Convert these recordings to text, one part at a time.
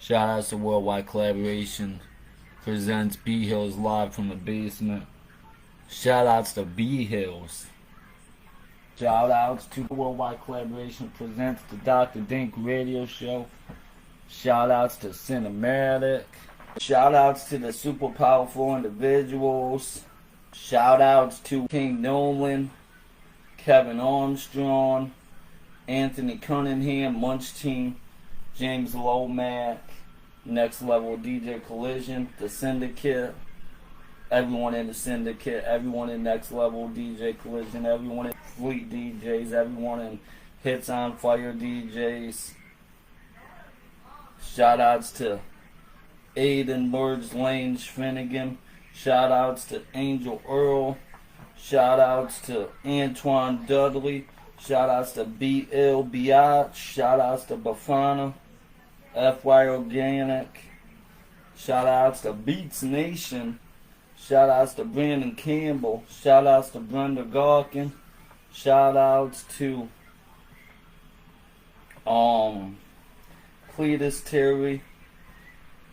Shout outs to Worldwide Collaboration. Presents B Hills live from the basement. Shout outs to B Hills. Shout outs to Worldwide Collaboration presents the Dr. Dink radio show. Shout outs to Cinematic. Shout outs to the super powerful individuals. Shout outs to King Nolan, Kevin Armstrong, Anthony Cunningham, Munch Team, James Lomack, Next Level DJ Collision, the Syndicate, everyone in the Syndicate, everyone in Next Level DJ Collision, everyone in Fleet DJs, everyone in Hits on Fire DJs. Shout outs to Aiden Merge Lane Finnegan. Shout outs to Angel Earl. Shout outs to Antoine Dudley. Shout outs to B.L. Biatch. Shout outs to Bafana. FY Organic. Shout outs to Beats Nation. Shout outs to Brandon Campbell. Shout outs to Brenda Gawkin. Shout outs to Cletus Terry,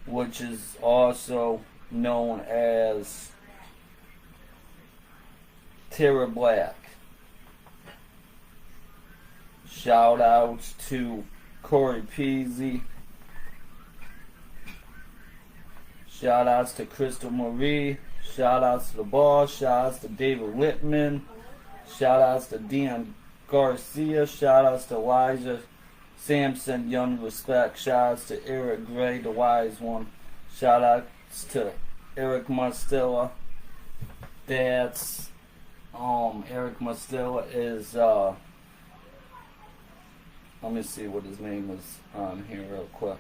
which is also known as Tara Black. Shout outs to Corey Peasy. Shout outs to Crystal Marie. Shout outs to the boss. Shout outs to David Whitman. Shout outs to Dion Garcia. Shout outs to Elijah Sampson, Young Respect. Shout outs to Eric Gray, the wise one. Shout outs to Eric Mastella. That's Eric Mastella is let me see what his name is on here real quick.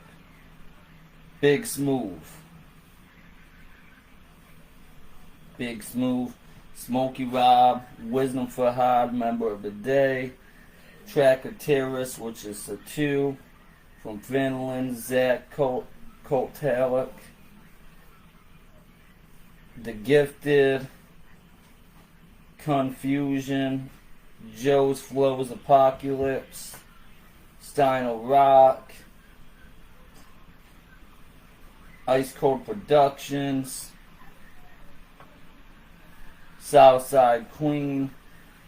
Big Smooth. Big Smooth. Smokey Rob, Wisdom Fahad, Member of the Day. Tracker Terrace, which is a 2 from Finland. Zach Koltalik. The Gifted. Confusion. Joe's Flows Apocalypse. Steino Rock. Ice Cold Productions. Southside Queen,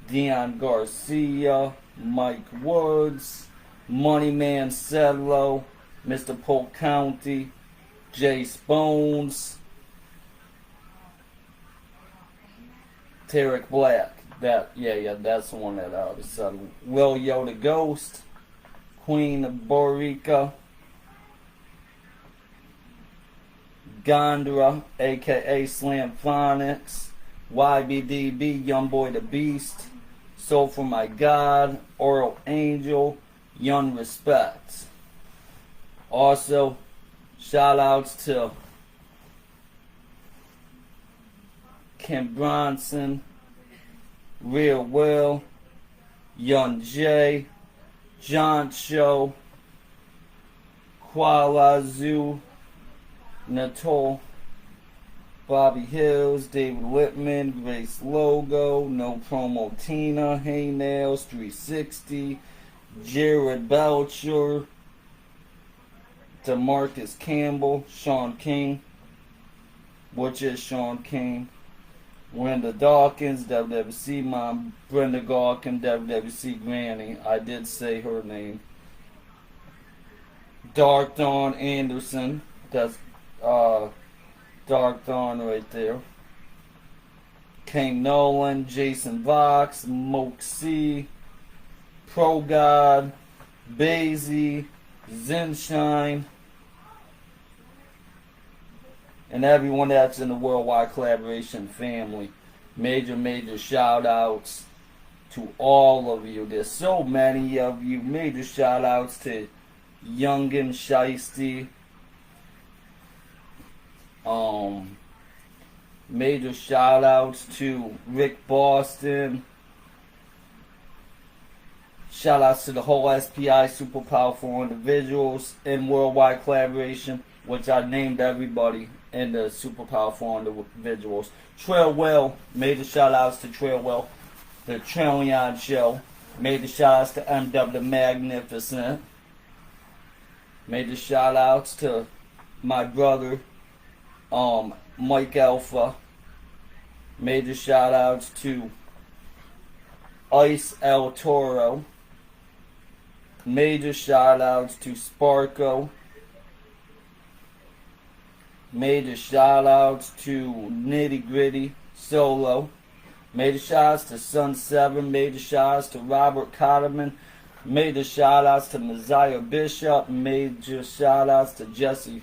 Dion Garcia, Mike Woods, Moneyman Sedlow, Mr. Polk County, Jay Spones, Tarek Black. That's the one that I said. Will Yoda Ghost, Queen of Borica, Gondra, aka Slam Phonics, YBDB, Youngboy the Beast, Soul for My God, Oral Angel, Young Respect. Also, shout outs to Kim Bronson, Real Will, Young J, John Show, Kuala Zoo, Natol, Bobby Hills, David Whitman, Grace Logo, No Promo Tina, Hey Nails, 360, Jared Belcher, DeMarcus Campbell, Sean King, which is Sean King, Brenda Dawkins, WWC Mom, Brenda Gawkin, WWC Granny, I did say her name, Dark Dawn Anderson, that's Dark Dawn right there. King Nolan, Jason Vox, Moke C, Pro God, Basie, Zenshine, and everyone that's in the Worldwide Collaboration family. Major shout outs to all of you. There's so many of you. Major shout outs to Youngin Shiesty. Major shout outs to Rick Boston. Shout outs to the whole SPI Super Powerful Individuals in Worldwide Collaboration, which I named everybody in the Super Powerful Individuals. Trail Well, major shout outs to Trail Well, the Trillion Show. Major shout outs to MW the Magnificent. Major shout outs to my brother, Mike Alpha. Major shout outs to Ice El Toro. Major shout outs to Sparko. Major shout outs to Nitty Gritty Solo. Major shout outs to Sun 7. Major shout outs to Robert Cotterman. Major shout outs to Messiah Bishop. Major shout outs to Jesse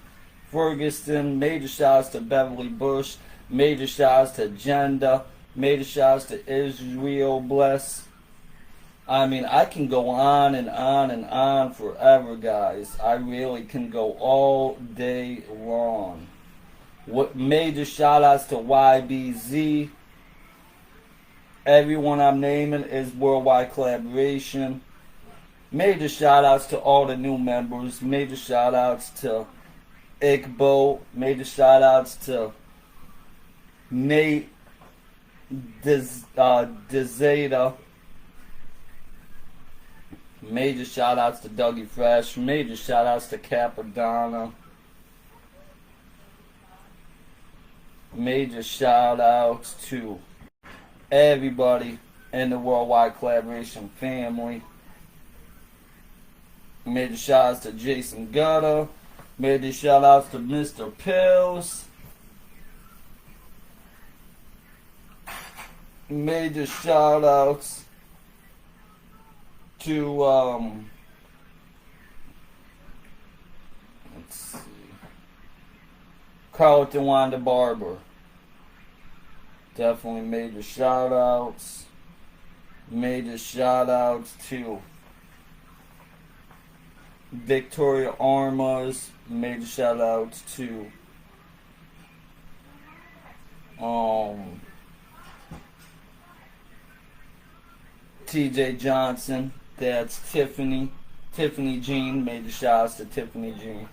Ferguson. Major shout outs to Beverly Bush. Major shout outs to Agenda. Major shout outs to Israel Bless. I mean, I can go on and on and on forever, guys. I really can go all day long. What major shout outs to YBZ. Everyone I'm naming is Worldwide Collaboration. Major shout outs to all the new members. Major shout outs to Igbo. Major shout outs to Nate Dezada. Major shout outs to Dougie Fresh. Major shout outs to Capadonna. Major shout outs to everybody in the Worldwide Collaboration family. Major shout outs to Jason Gutta. Major shout outs to Mr. Pills. Major shout outs to let's see, Carlton Wanda Barber. Definitely major shout outs. Major shout outs to Victoria Armas. Major shout outs to TJ Johnson. That's Tiffany Jean. Major shout outs to Tiffany Jean.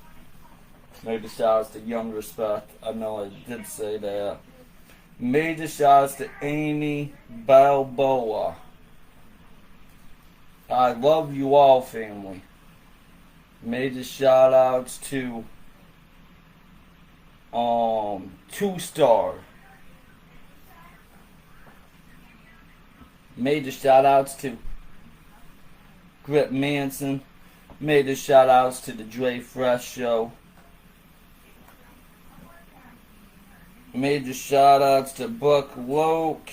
Major shout outs to Young Respect. I know I did say that. Major shout outs to Amy Balboa. I love you all, family. Major shout outs to 2-Star. Major shout outs to Grip Manson. Major shout outs to the Dre Fresh Show. Major shout outs to Buck Woke.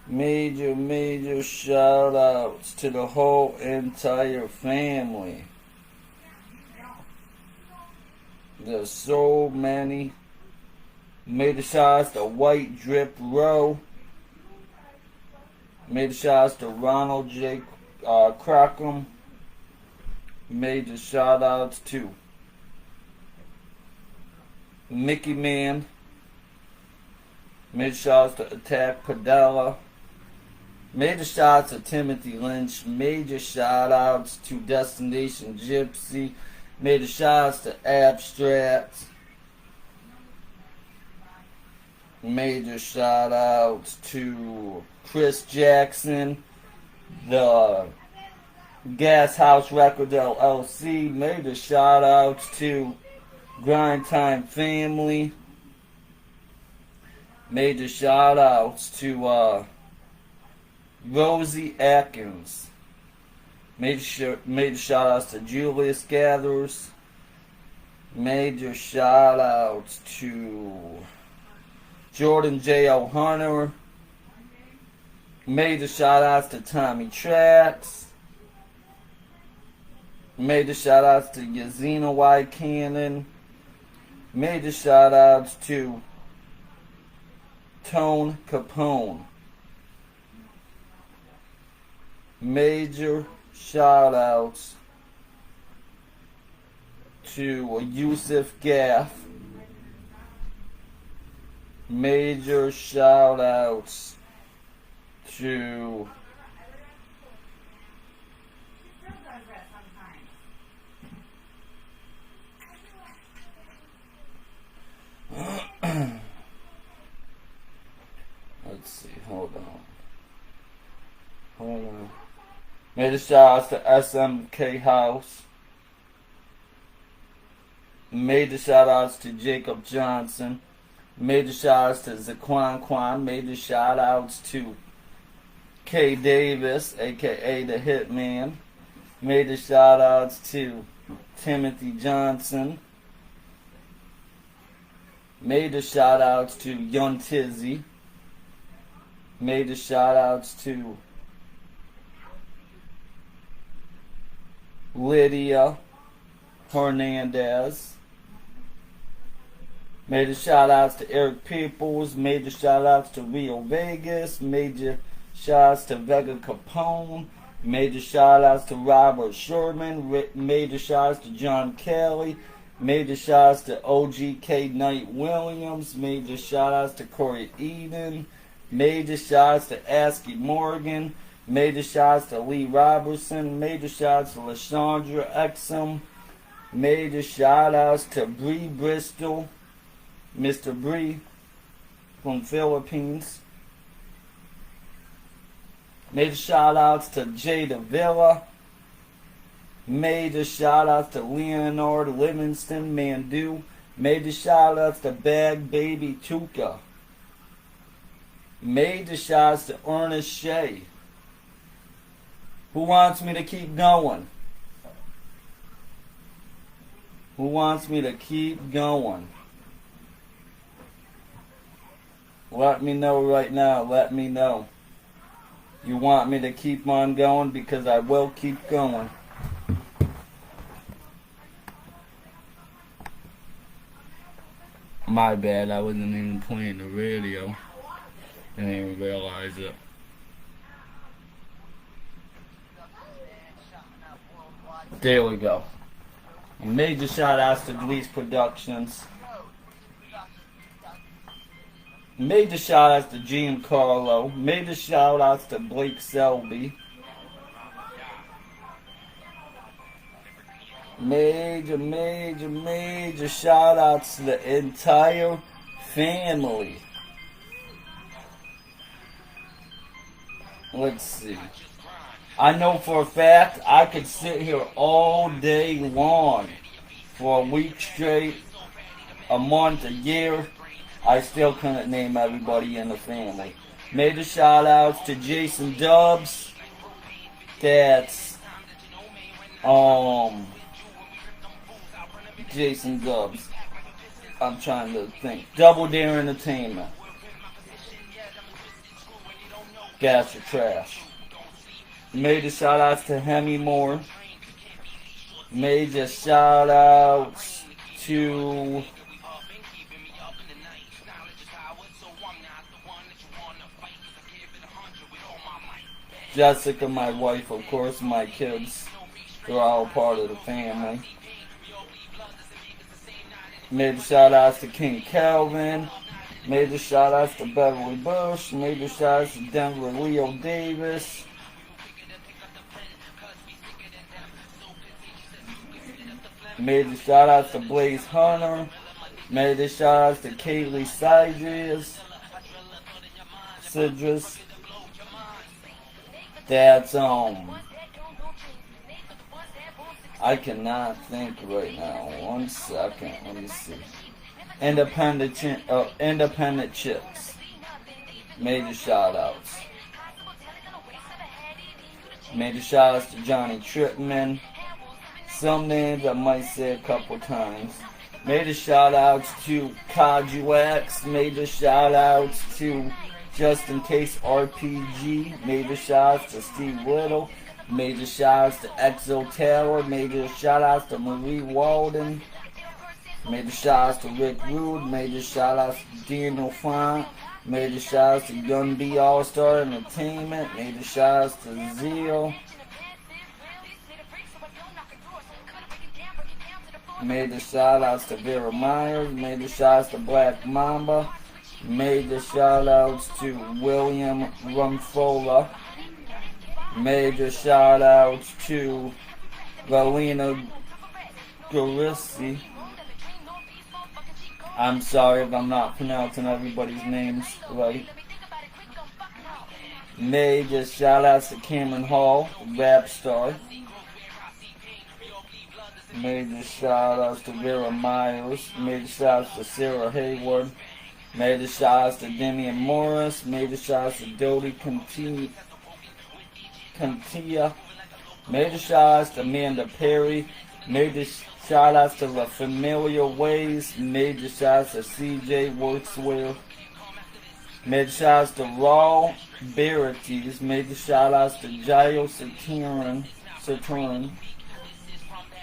Major shout outs to the whole entire family. There's so many. Major shout outs to White Drip Row. Major shout outs to Ronald J. Crockham. Major shout outs to Mickey Man. Major shout outs to Attack Padella. Major shout outs to Timothy Lynch. Major shout outs to Destination Gypsy. Major shout outs to Abstract. Major shout outs to Chris Jackson, the Gas House Records LLC. Major shout outs to Grind Time Family. Major shout outs to Rosie Atkins. Major shout outs to Julius Gathers. Major shout outs to Jordan J. O'Hunter. Major shout outs to Tommy Trax. Major shout outs to Yazina Y. Cannon. Major shout outs to Tone Capone. Major shout outs to Yusuf Gaff. Major shout outs to let's see, hold on. Major shout outs to SMK House. Major shout outs to Jacob Johnson. Major shout outs to Zaquan Quan. Major shout outs to K Davis, aka the Hitman. Major shout outs to Timothy Johnson. Major shout outs to Young Tizzy. Major shout outs to Lydia Hernandez. Major shout outs to Eric Peoples. Major shout outs to Rio Vegas. Major shout outs to Vega Capone. Major shout outs to Robert Sherman. Major shout outs to John Kelly. Major shout outs to OGK Knight Williams. Major shout outs to Corey Eden. Major shout outs to Askie Morgan. Major shout outs to Lee Robertson. Major shout outs to LaShondra Exum. Major shout outs to Bree Bristol. Mr. Bree from Philippines. Major shout outs to Jada Villa. Major shout outs to Leonard Livingston Mandu. Major shout outs to Bag Baby Tuka. Major shout outs to Ernest Shea. Who wants me to keep going? Who wants me to keep going? Let me know right now. Let me know. You want me to keep on going? Because I will keep going. My bad, I wasn't even playing the radio. I didn't even realize it. There we go. Major shout outs to Glee's Productions. Major shout outs to Giancarlo. Major shout outs to Blake Selby. Major shout outs to the entire family. Let's see. I know for a fact I could sit here all day long for a week straight, a month, a year. I still couldn't name everybody in the family. Major shout outs to Jason Dubs. That's Jason Dubs. I'm trying to think. Double Dare Entertainment. Gas or Trash. Major shout outs to Hemi Moore. Major shout outs to Jessica, my wife, of course, my kids. They're all part of the family. Major shout outs to King Calvin. Major shout outs to Beverly Bush. Major shout outs to Denver Leo Davis. Major shout outs to Blaze Hunter. Major shout outs to Kaylee Sidris. That's I cannot think right now. 1 second. Let me see. Independent Chicks. Major shout outs. Major shout outs to Johnny Tripman. Some names I might say a couple times. Major shout outs to Kajuax. Major shout outs to Just In Case RPG. Major shout outs to Steve Little. Major shout outs to Exo Taylor. Major shout outs to Marie Walden. Major shout outs to Rick Rude. Major shout outs to Daniel Font. Major shout outs to Gun B All Star Entertainment. Major shout outs to Zeal. Major shout outs to Vera Myers. Major shout outs to Black Mamba. Major shout outs to William Rumfola. Major shout outs to Valina Garissi. I'm sorry if I'm not pronouncing everybody's names right. Major shout outs to Cameron Hall, rap star. Major shout outs to Vera Miles. Major shout outs to Sarah Hayward. Major shout outs to Demian Morris. Major shout outs to Dodie Cantia. Major shout outs to Amanda Perry. Major shout outs to La Familiar Ways. Major shout outs to CJ Worksware. Major shout outs to Raw Verities. Major shout outs to Giles Saturn.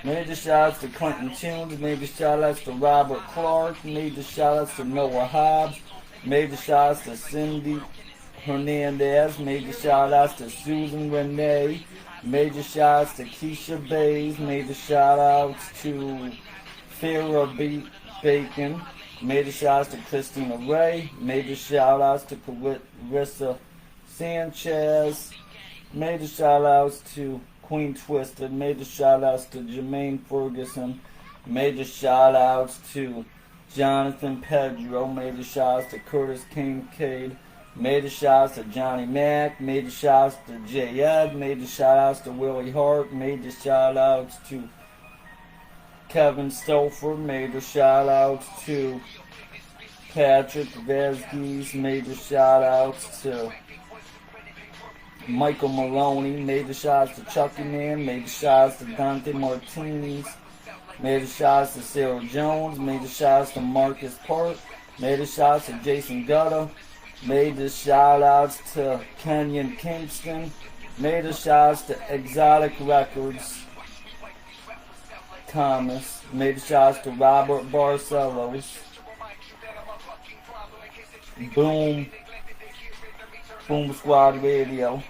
Major shout outs to Clinton Tunes. Major shout outs to Robert Clark. Major shout outs to Noah Hobbs. Major shout outs to Cindy Hernandez. Major shout outs to Susan Renee. Major shout outs to Keisha Bays. Major shout outs to Farrah Bacon. Major shout outs to Christina Ray. Major shout outs to Carissa Sanchez. Major shout outs to Queen Twisted. Major shout outs to Jermaine Ferguson. Major shout outs to Jonathan Pedro. Major shout outs to Curtis Kincaid. Major shout outs to Johnny Mack. Major shout outs to J. Ed. Major shout outs to Willie Hart. Major shout outs to Kevin Stouffer. Major shout outs to Patrick Vasquez. Major shout outs to Michael Maloney. Major shout outs to Chucky Man. Major shout outs to Dante Martinez. Major shout outs to Sarah Jones. Major shout outs to Marcus Park. Major shout outs to Jason Gutta. Major shout outs to Kenyon Kingston. Major shout outs to Exotic Records Thomas. Major shout outs to Robert Barcelos. Boom Squad Radio.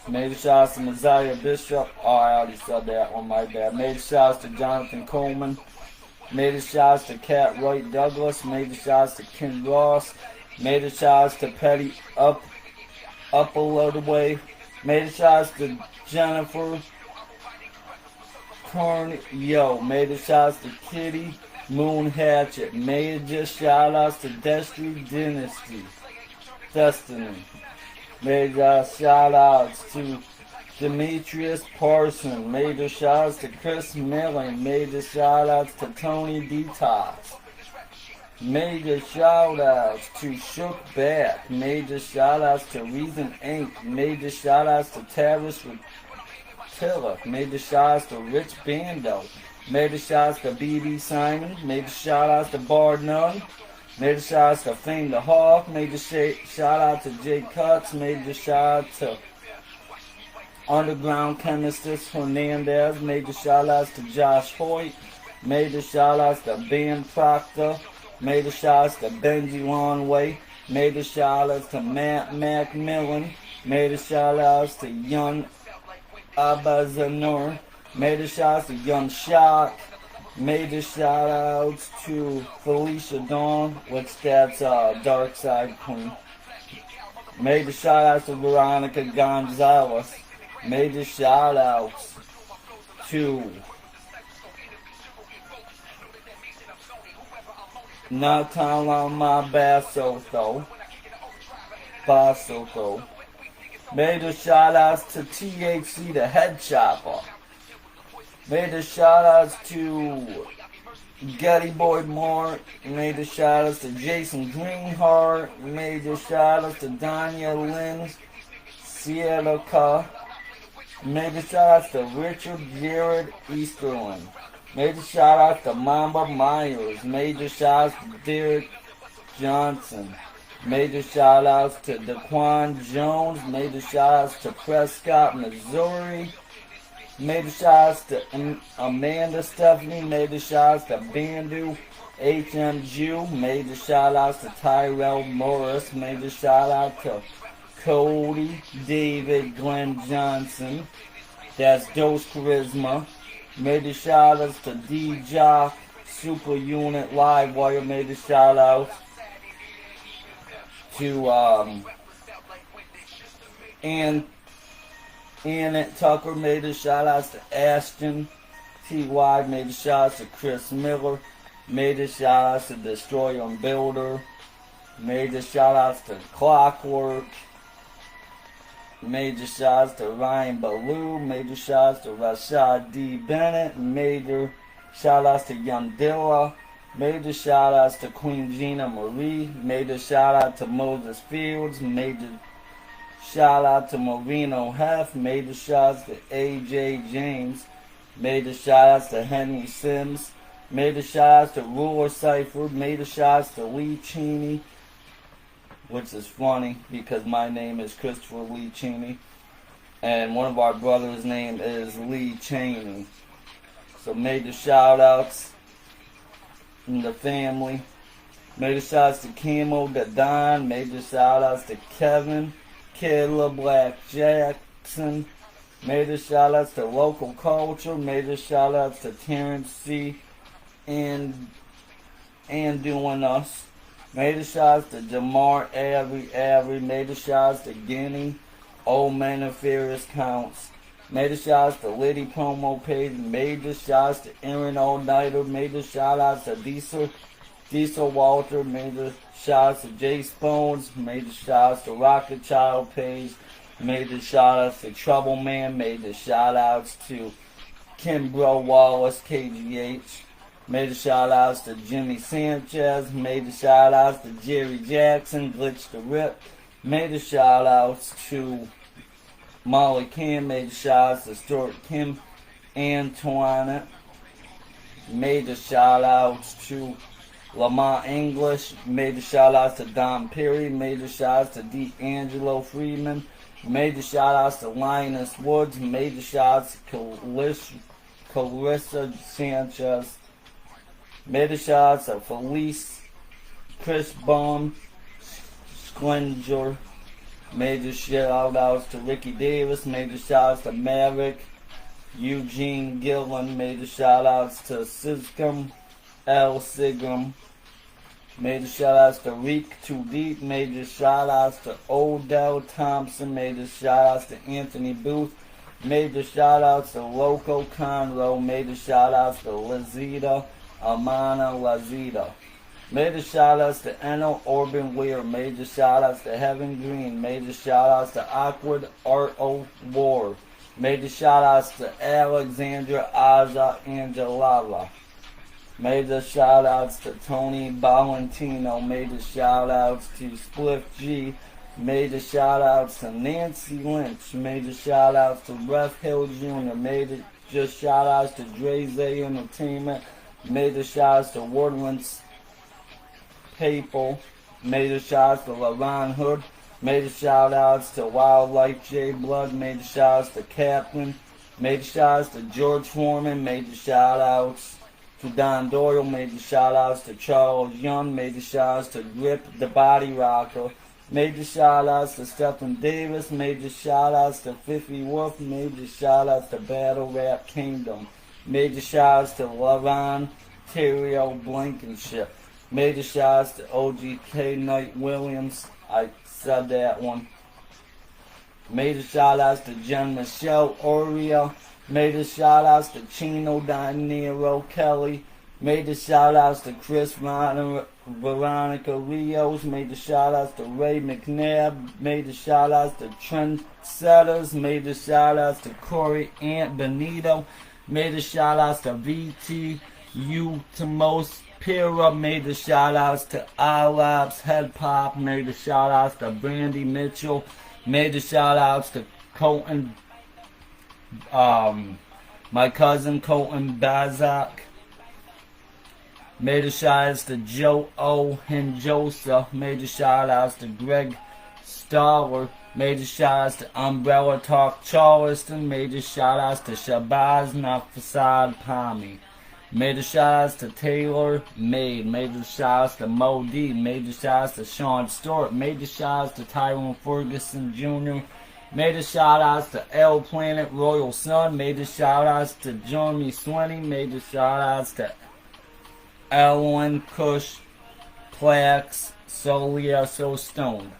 Major shout outs to Messiah Bishop. Oh, I already said that one, my bad. Major shout outs to Jonathan Coleman. Major shout outs to Cat Wright Douglas. Major shout outs to Ken Ross. Major shout outs to Petty Up a Little Way. Major shout outs to Jennifer Corn. Yo, major shout outs to Kitty Moon Hatchet. Major shout outs to Destiny. Major shout outs to Demetrius Parson. Major shout outs to Chris Milling. Major shout outs to Tony Detox. Major shout outs to Shook Back. Major shout outs to Reason Inc. Major shout outs to Tavis Tillich. Major shout outs to Rich Bando. Major shout outs to BB Simon. Major shout outs to Bard Nunn. Major shout outs to Fame the Hawk. Major shout out to Jay Cutts. Major shout out to Underground Chemist Hernandez. Major shout outs to Josh Hoyt. Major shout outs to Ben Proctor. Major shout outs to Benji Longway. Major shout outs to Matt Macmillan. Major shout outs to Young Abazanur. Major shout outs to Young Shock. Major shout outs to Felicia Dawn, which that's Dark Side Queen. Major shout outs to Veronica Gonzalez. Major shout outs to Natalama Basotho. Major shout outs to THC the Head Chopper. Major shout outs to Getty Boy Moore. Major shout outs to Jason Greenheart. Major shout outs to Danya Lynn Sierra. Major shout outs to Richard Jared Easterling. Major shout outs to Mamba Myers. Major shout outs to Derek Johnson. Major shout outs to Daquan Jones. Major shout outs to Prescott, Missouri. Major shout outs to Amanda Stephanie. Major shout outs to Bandu HM Jew. Major shout outs to Tyrell Morris. Major shout out to Cody David Glenn Johnson. That's Dose Charisma. Major shout outs to D-Jock Super Unit Livewire. Major shout outs to Annette Tucker. Major shout outs to Ashton T.Y. Major shout outs to Chris Miller. Major shout outs to Destroyer and Builder. Major shout outs to Clockwork. Major shouts to Ryan Ballou. Major shouts to Rashad D. Bennett. Major shoutouts to Young Dilla. Major shoutouts to Queen Gina Marie. Major shoutout to Moses Fields. Major shoutout to Marino Heff. Major shouts to AJ James. Major shoutouts to Henry Sims. Major shoutouts to Ruler Cypher. Major shoutouts to Lee Cheney, which is funny because my name is Christopher Lee Cheney, and one of our brothers' name is Lee Cheney. So major shoutouts in the family. Major shoutouts to Camo, to Don. Major shoutouts to Kevin, Kidla, Black Jackson. Major shoutouts to Local Culture. Major shoutouts to Terrence C. and Doing Us. Major shouts to Jamar Avery. Major shouts to Guinea. Old Man of Furious Counts. Major shouts to Liddy Promo Page. Major shouts to Aaron All-Nighter. Major shoutouts to Diesel Walter. Major shouts to Jay Spones. Major shouts to Rocket Child Page. Major shoutouts to Trouble Man. Major shoutouts to Kimbro Wallace, KGH. Major shoutouts to Jimmy Sanchez. Major shoutouts to Jerry Jackson, Glitch the Rip. Major shoutouts to Molly Kim. Major shoutouts to Stuart Kim, Antoinette. Major shoutouts to Lamont English. Major shoutouts to Don Perry. Major shoutouts to D'Angelo Freeman. Major shoutouts to Linus Woods. Major shoutouts to Clarissa Sanchez. Major shoutouts to Felice, Chris Baum, Sklinger. Major shoutouts to Ricky Davis. Major shoutouts to Maverick, Eugene Gillen. Major shoutouts to Siscom, L. Sigram. Major shoutouts to Reek Too Deep. Major shoutouts to Odell Thompson. Major shoutouts to Anthony Booth. Major shoutouts to Loco Conroe. Major shoutouts to Lazita, Amana Lazita. Major shoutouts to Eno Orban Weir. Major shoutouts to Heaven Green. Major shoutouts to Awkward Art of War. Major shoutouts to Alexandra Aja Angelala. Major shoutouts to Tony Valentino. Major shoutouts to Spliff G. Major shoutouts to Nancy Lynch. Major shoutouts to Ref Hill Jr. Major shoutouts to Dre Zay Entertainment. Major shoutouts to Woodlands People. Major shoutouts to LaRon Hood. Major shoutouts to Wildlife J Blood. Major shoutouts to Captain. Major shoutouts to George Foreman. Major shoutouts to Don Doyle. Major shoutouts to Charles Young. Major shoutouts to Grip the Body Rocker. Major shoutouts to Stephen Davis. Major shoutouts to Fiffy Wolf. Major shoutouts to Battle Rap Kingdom. Major shoutouts to LaRon Terrio Blankenship. Major shoutouts to OGK Knight Williams. I said that one. Major shoutouts to Jen Michelle Oria. Major shoutouts to Chino Dinero Kelly. Major shoutouts to Chris Veronica Rios. Major shoutouts to Ray McNabb. Major shoutouts to Trent Setters. Major shoutouts to Corey Ant Benito. Major shoutouts to VTU Tomos Pira. Major shoutouts to iLabs Head Pop. Major shoutouts to Brandy Mitchell. Major shoutouts to Colton, my cousin Colton Bazak. Major shoutouts to Joe O. Henjosa. Major shoutouts to Greg Stoller. Major shoutouts to Umbrella Talk Charleston. Major shoutouts to Shabazz Nafasad Pami. Major shoutouts to Taylor Maid. Major shoutouts to Mo D. Major shoutouts to Sean Stewart. Major shoutouts to Tyrone Ferguson Jr. Major shoutouts to L Planet Royal Sun. Major shoutouts to Jeremy Swinney. Major shoutouts to Ellen Cush Plax Solia So Stone.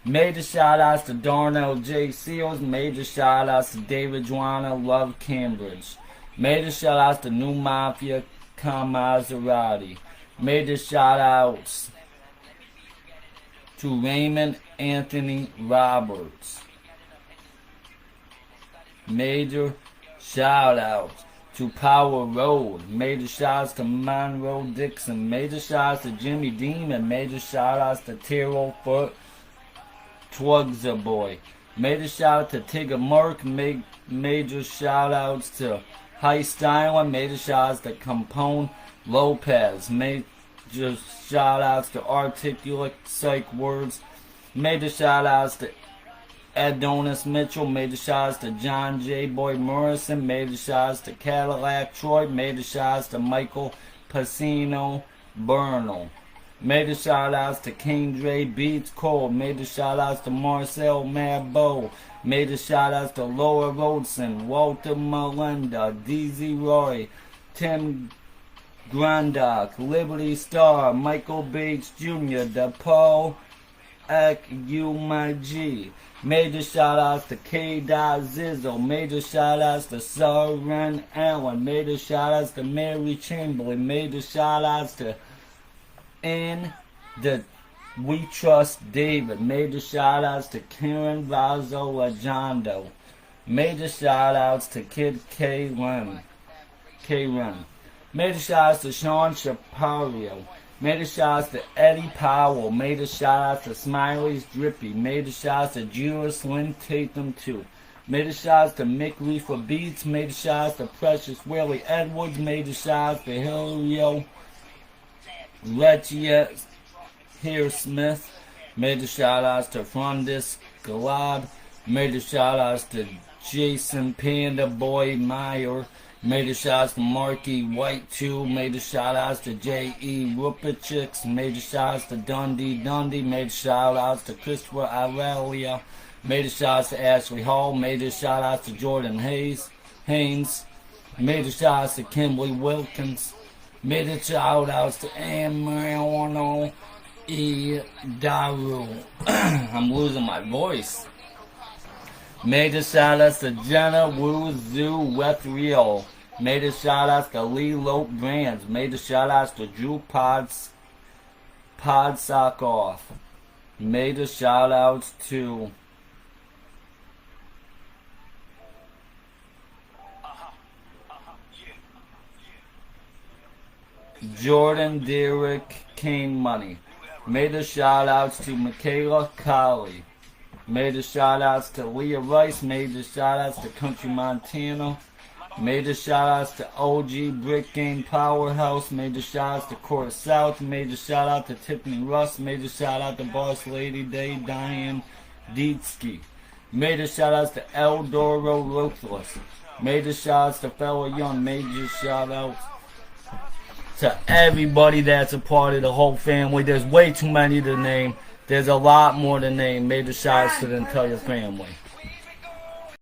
Major shoutouts to Darnell J. Seals. Major shoutouts to David Juana Love Cambridge. Major shoutouts to New Mafia Maserati. Major shoutouts to Raymond Anthony Roberts. Major shout outs to Power Road. Major shout outs to Monroe Dixon. Major shout outs to Jimmy Dean. And major shout outs to Terrell Foot Twugser Boy. Major shout out to Tigger Mark. Major shout outs to High Styling. Major shout outs to Capone Lopez. Major shout outs to Articulate Psych Words. Major shout outs to Adonis Mitchell. Major shout outs to John J. Boy Morrison. Major shout outs to Cadillac Troy. Major shout outs to Michael Pacino Bernal. Major shout outs to King Dre Beats Cole. Major shout outs to Marcel Mabot. Major shout outs to Laura Rhodeson, Walter Melinda, DZ Roy, Tim Grundock, Liberty Star, Michael Bates Jr., DePaul G. Major shout outs to K. Zizzo. Major shout outs to Soren Allen. Major shout outs to Mary Chamberlain. Major shout outs to We Trust David. Major shout outs to Karen Vazo Lajondo. Major shout outs to Kid K. Run. Major shout outs to Sean Shapario. Major shout outs to Eddie Powell. Major shout outs to Smiley's Drippy. Major shout outs to Julius Lynn Tatum 2. Major shout outs to Mick Reefer Beats. Major shout outs to Precious Willie Edwards. Major shout outs to Hilio Leccia Here Smith. Major shout outs to Frondis Galad. Major shout outs to Jason Panda Boy Meyer. Major shout outs to Marky White 2. Major shout outs to J.E. Rupichix. Major shout outs to Dundee. Major shout outs to Christopher Aurelia. Major shout outs to Ashley Hall. Major shout outs to Jordan Haynes. Major shout outs to Kimberly Wilkins. Major shout outs to Amano E. Daru. I'm losing my voice. Major shout outs to Jenna Wu Zhu Wethriel. Major shout outs to Lee Lope Brands. Major shout outs to Drew Podsokoff. Major shout outs to Jordan Derrick Kane Money. Major shout outs to Michaela Colley. Major shout outs to Leah Rice. Major shout outs to Country Montana. Major shout outs to OG Brick Game Powerhouse. Major shout outs to Court South. Major shout out to Tiffany Russ. Major shout out to Boss Lady Day Diane Dietsky. Major shout outs to Eldoro Ruthless. Major shout outs to Fellow Young. Major shout outs to everybody that's a part of the whole family. There's way too many to name. There's a lot more to name. Major shout outs to them. Tell your family.